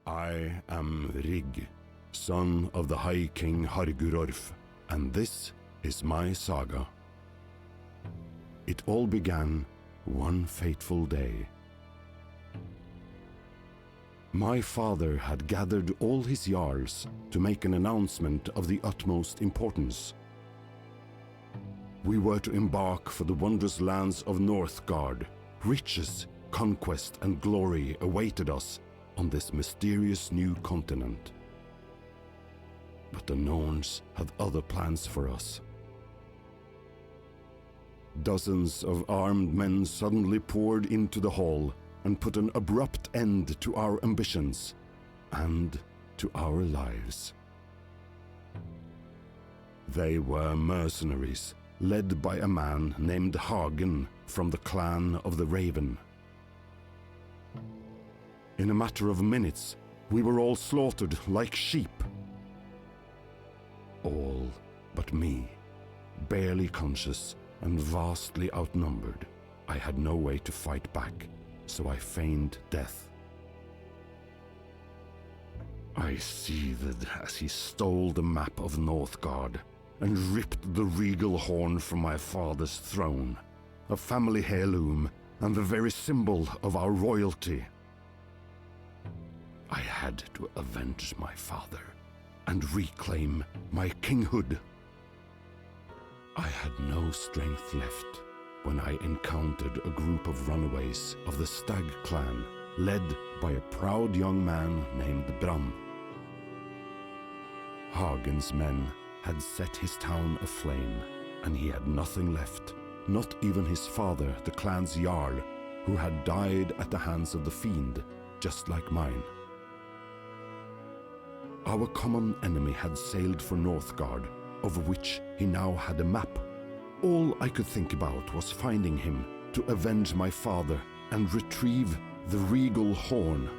I am Rig, son of the High King Hargurorf, and this is my saga. It all began one fateful day. My father had gathered all his jarls to make an announcement of the utmost importance. We were to embark for the wondrous lands of Northgard. Riches, conquest, and glory awaited us on this mysterious new continent. But the Norns had other plans for us. Dozens of armed men suddenly poured into the hall and put an abrupt end to our ambitions and to our lives. They were mercenaries, led by a man named Hagen from the clan of the Raven. In a matter of minutes, we were all slaughtered like sheep. All but me, barely conscious and vastly outnumbered. I had no way to fight back, so I feigned death. I seethed as he stole the map of Northgard and ripped the regal horn from my father's throne, a family heirloom and the very symbol of our royalty. I had to avenge my father and reclaim my kinghood. I had no strength left when I encountered a group of runaways of the Stag clan, led by a proud young man named Bran. Hagen's men had set his town aflame, and he had nothing left, not even his father, the clan's jarl, who had died at the hands of the fiend, just like mine. Our common enemy had sailed for Northgard, of which he now had a map. All I could think about was finding him to avenge my father and retrieve the regal horn.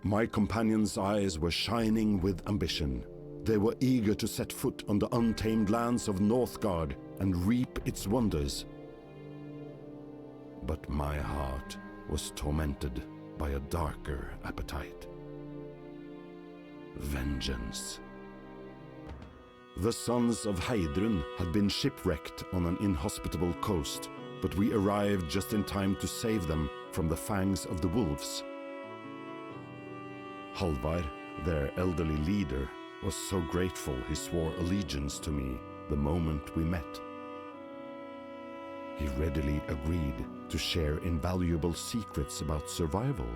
My companions' eyes were shining with ambition. They were eager to set foot on the untamed lands of Northgard and reap its wonders. But my heart was tormented by a darker appetite. Vengeance. The sons of Heidrun had been shipwrecked on an inhospitable coast, but we arrived just in time to save them from the fangs of the wolves. Halvar, their elderly leader, was so grateful he swore allegiance to me the moment we met. He readily agreed to share invaluable secrets about survival.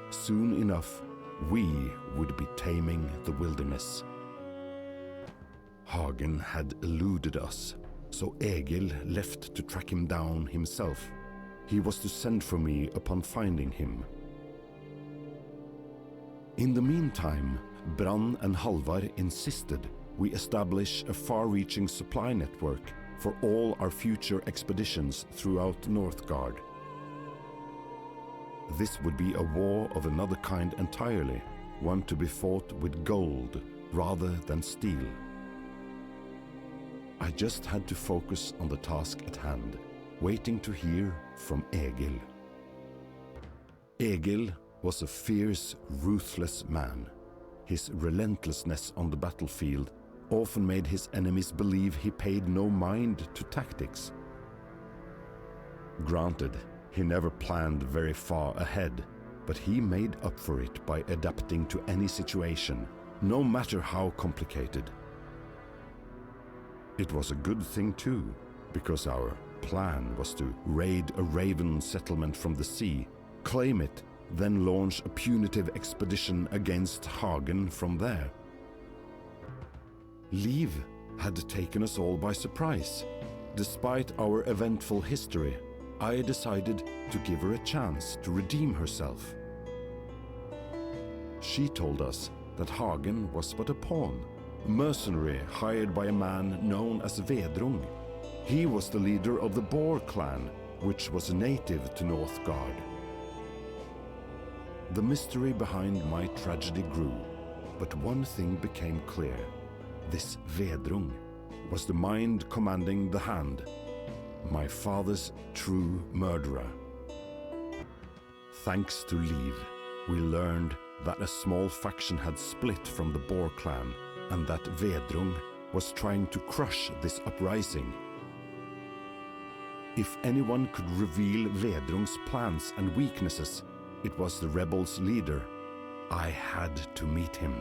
Soon enough, we would be taming the wilderness. Hagen had eluded us, so Egil left to track him down himself. He was to send for me upon finding him. In the meantime, Bran and Halvar insisted we establish a far-reaching supply network for all our future expeditions throughout Northgard. This would be a war of another kind entirely, one to be fought with gold rather than steel. I just had to focus on the task at hand, waiting to hear from Egil. Egil was a fierce, ruthless man. His relentlessness on the battlefield often made his enemies believe he paid no mind to tactics. Granted, he never planned very far ahead, but he made up for it by adapting to any situation, no matter how complicated. It was a good thing too, because our plan was to raid a raven settlement from the sea, claim it, then launch a punitive expedition against Hagen from there. Liv had taken us all by surprise. Despite our eventful history, I decided to give her a chance to redeem herself. She told us that Hagen was but a pawn, a mercenary hired by a man known as Vedrung. He was the leader of the Boar clan, which was native to Northgard. The mystery behind my tragedy grew, but one thing became clear. This Vedrung was the mind commanding the hand, my father's true murderer. Thanks to Liv, we learned that a small faction had split from the Boar clan and that Vedrung was trying to crush this uprising. If anyone could reveal Vedrung's plans and weaknesses, it was the rebels' leader. I had to meet him.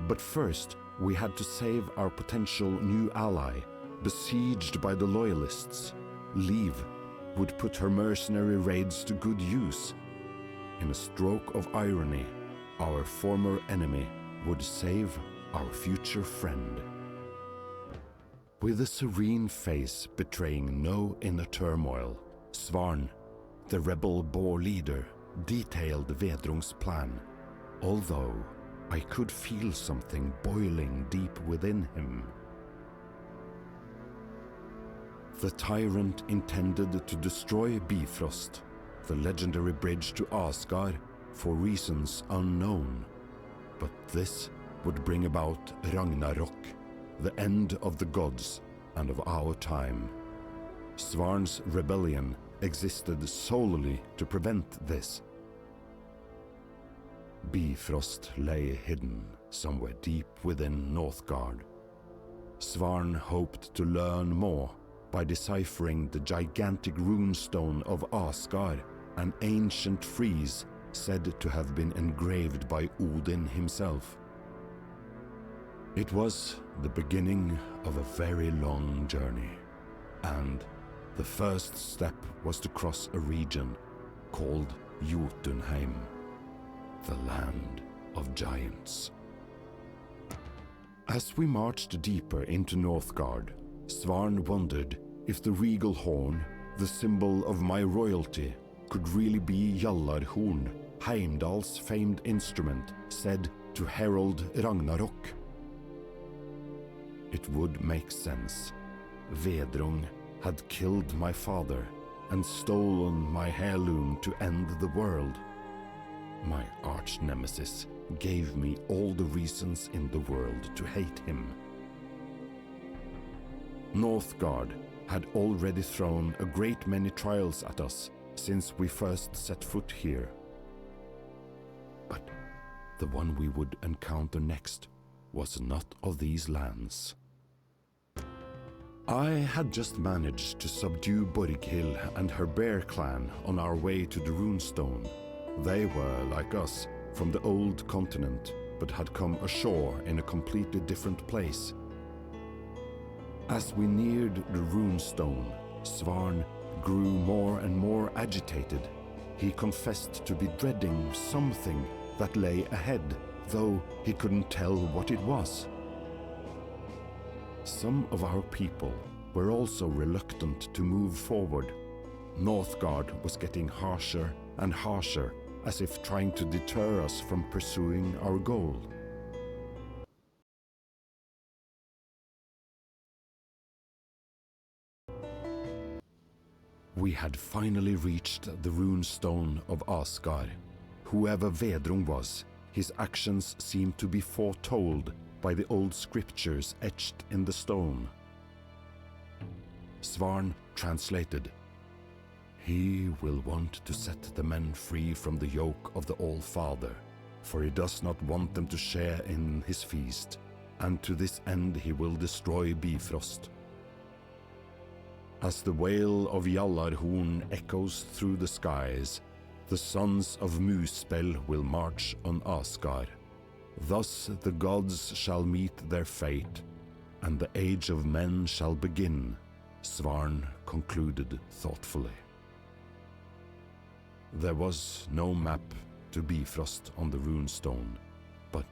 But first, we had to save our potential new ally, besieged by the Loyalists. Liv would put her mercenary raids to good use. In a stroke of irony, our former enemy would save our future friend. With a serene face betraying no inner turmoil, Svarn, the rebel boar leader, detailed Vedrung's plan, although I could feel something boiling deep within him. The tyrant intended to destroy Bifrost, the legendary bridge to Asgard, for reasons unknown. But this would bring about Ragnarok, the end of the gods and of our time. Svarn's rebellion existed solely to prevent this. Bifrost lay hidden somewhere deep within Northgard. Svarn hoped to learn more by deciphering the gigantic runestone of Asgard, an ancient frieze said to have been engraved by Odin himself. It was the beginning of a very long journey, and the first step was to cross a region called Jotunheim, the land of giants. As we marched deeper into Northgard, Svarn wondered if the regal horn, the symbol of my royalty, could really be Jallarhorn, Heimdall's famed instrument said to herald Ragnarok. It would make sense. Vedrung had killed my father and stolen my heirloom to end the world. My arch-nemesis gave me all the reasons in the world to hate him. Northgard had already thrown a great many trials at us since we first set foot here. But the one we would encounter next was not of these lands. I had just managed to subdue Borghild and her bear clan on our way to the runestone. They were, like us, from the old continent, but had come ashore in a completely different place. As we neared the runestone, Svarn grew more and more agitated. He confessed to be dreading something that lay ahead, though he couldn't tell what it was. Some of our people were also reluctant to move forward. Northgard was getting harsher and harsher, as if trying to deter us from pursuing our goal. We had finally reached the runestone of Asgard. Whoever Vedrung was, his actions seemed to be foretold by the old scriptures etched in the stone. Svarn translated, "He will want to set the men free from the yoke of the All-Father, for he does not want them to share in his feast, and to this end he will destroy Bifrost." As the wail of Jallarhorn echoes through the skies, the sons of Muspel will march on Asgard. Thus the gods shall meet their fate, and the age of men shall begin, Svarn concluded thoughtfully. There was no map to Bifrost on the runestone, but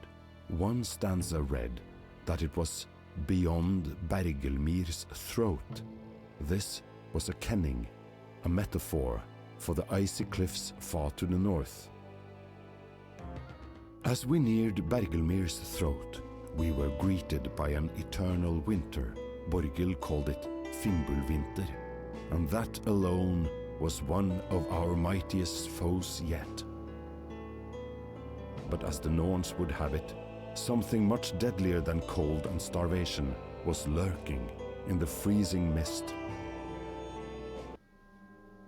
one stanza read that it was beyond Bergelmir's throat. This was a kenning, a metaphor for the icy cliffs far to the north. As we neared Bergelmir's throat, we were greeted by an eternal winter. Borghild called it Fimbulvinter, and that alone was one of our mightiest foes yet. But as the Norns would have it, something much deadlier than cold and starvation was lurking in the freezing mist.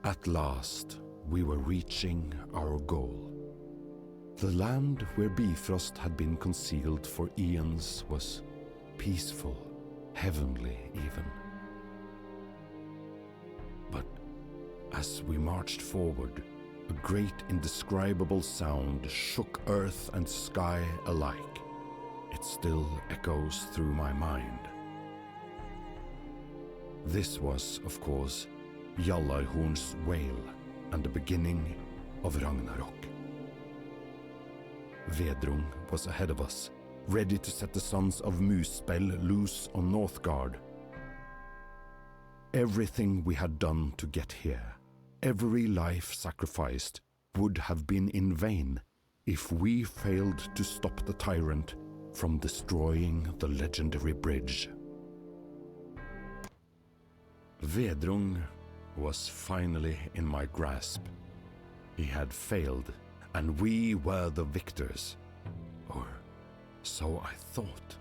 At last, we were reaching our goal. The land where Bifrost had been concealed for eons was peaceful, heavenly even. But as we marched forward, a great indescribable sound shook earth and sky alike. It still echoes through my mind. This was, of course, Gjallarhorn's wail and the beginning of Ragnarok. Vedrung was ahead of us, ready to set the sons of Muspell loose on Northgard. Everything we had done to get here, every life sacrificed, would have been in vain if we failed to stop the tyrant from destroying the legendary bridge. Vedrung was finally in my grasp. He had failed, and we were the victors. Or so I thought.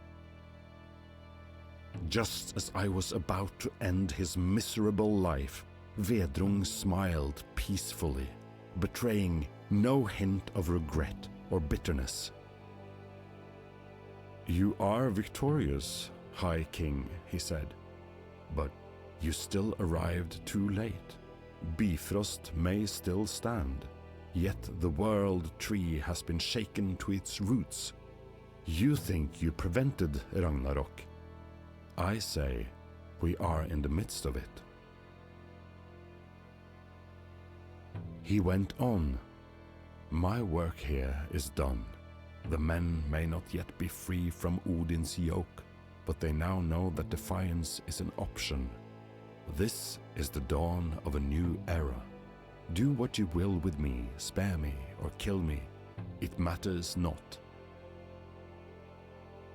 Just as I was about to end his miserable life, Vedrung smiled peacefully, betraying no hint of regret or bitterness. "You are victorious, High King," he said, "but you still arrived too late. Bifrost may still stand, yet the world tree has been shaken to its roots. You think you prevented Ragnarok. I say we are in the midst of it." He went on. "My work here is done. The men may not yet be free from Odin's yoke, but they now know that defiance is an option. This is the dawn of a new era. Do what you will with me, spare me or kill me. It matters not."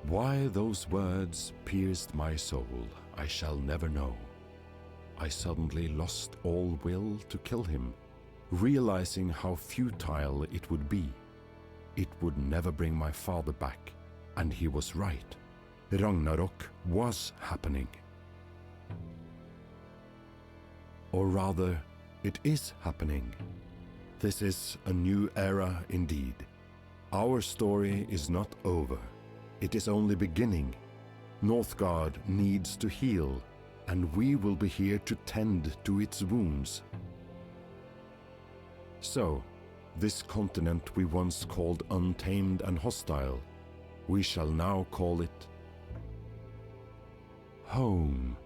Why those words pierced my soul, I shall never know. I suddenly lost all will to kill him, realizing how futile it would be. It would never bring my father back, and he was right. Ragnarok was happening. Or rather, it is happening. This is a new era indeed. Our story is not over. It is only beginning. Northgard needs to heal, and we will be here to tend to its wounds. So, this continent we once called untamed and hostile, we shall now call it home.